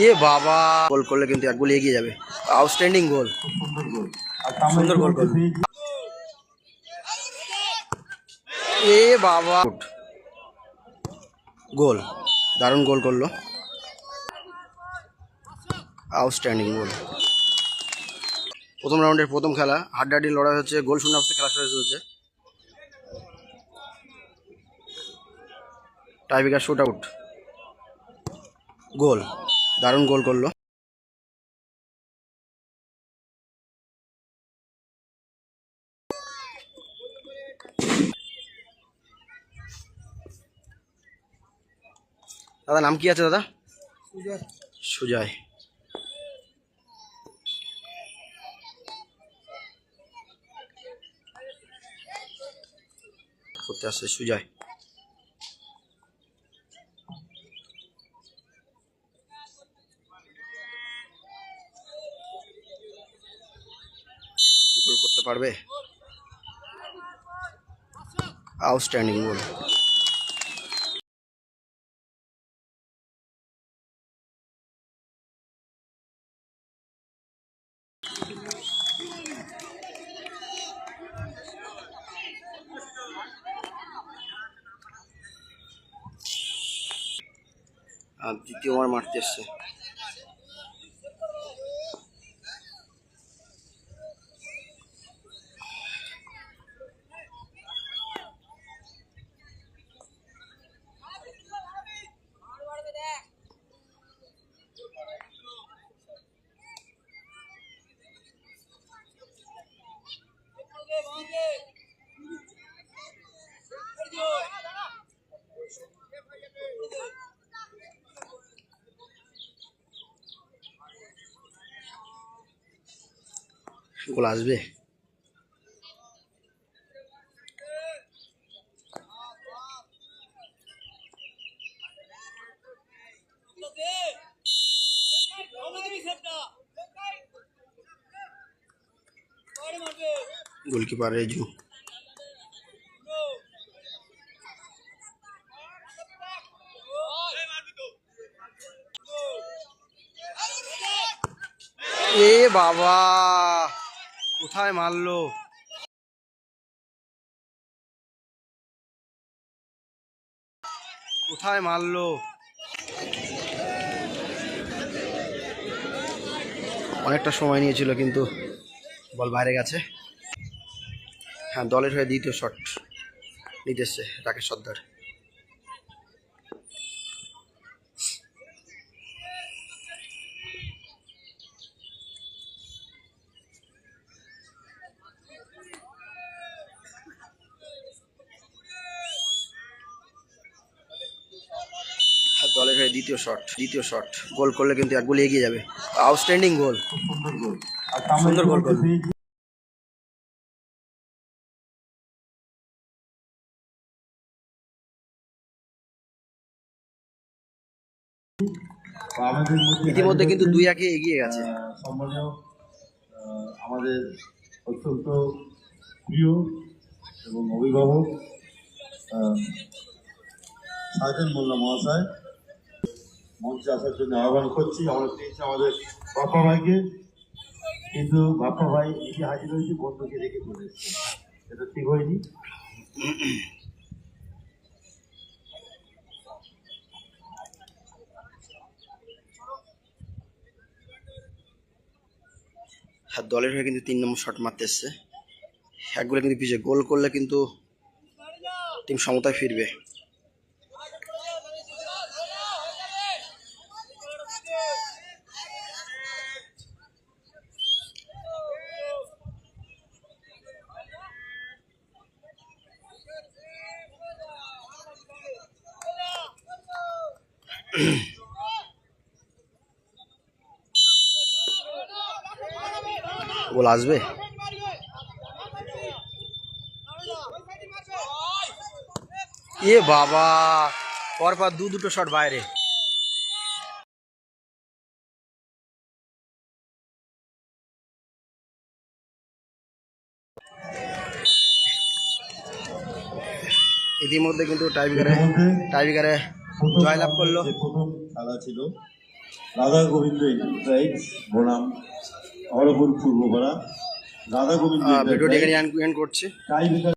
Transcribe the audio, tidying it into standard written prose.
এ বাবা, গোল করলে কিন্তু এক গোল এগিয়ে যাবে। আউটস্ট্যান্ডিং গোল, সুন্দর গোল করল। এ বাবা, গোল, দারুণ গোল করলো, আউটস্ট্যান্ডিং গোল। প্রথম রাউন্ডের প্রথম খেলা, হাড্ডাহাড্ডি লড়াই হচ্ছে, গোল শূন্য অবস্থায় খেলা শুরু হচ্ছে। টাইব্রেকার শুট আউট, গোল, দারুণ গোল করলো। দাদা নাম কি আছে দাদা? সুজয়। করতে আসছে সুজয়। গোল করতে পারবে, আউটস্ট্যান্ডিং গোল। আর দ্বিতীয়বার মারতে এসছে। গোল আসবে, গোলকিপার রেজু। এ বাবা, কোথায় মারলো, কোথায় মারলো। অনেকটা সময় নিয়েছিল কিন্তু বল বাইরে গেছে। হ্যাঁ, দলের হয়ে দ্বিতীয় শট নিতে এসছে রাকেশ সর্দার। দলের হয়ে দ্বিতীয় শট, গোল করলে কিন্তু এক গোল এগিয়ে যাবে। আউটস্ট্যান্ডিং গোল, সুন্দর গোল করল। ইতিমধ্যে কিন্তু 2-1 এগিয়ে গেছে। সম্মানীয় আমাদের অত্যন্ত প্রিয় এবং অভিভাবক সাজেন মোল্লা মহাশয় মঞ্চে আসার জন্য আহ্বান করছি। আমরা পেয়েছি আমাদের বাপ্পা ভাইকে, কিন্তু বাপ্পা ভাই নিজে হাজির হয়েছে, বন্ধুকে রেখে চলে এসেছে, এটা ঠিক হয়নি। হ্যাঁ, দলের হয়ে কিন্তু 3 নম্বর শট মারতে এসছে। এক গোলে কিন্তু পিছিয়ে, গোল করলে কিন্তু টিম সমতায় ফিরবে। গোল আসবে, এ বাবা, পরপর দুটো শট বাইরে। ইতিমধ্যে কিন্তু টাইব্রেকারে জয়লাভ করলো। যে প্রথম খেলা ছিল রাধা গোবিন্দ এন্টারপ্রাইজ বনাম হরপুর পূর্বপাড়া। রাধা গোবিন্দ ভিডিওটি এখানে এন্ড করছি। টাই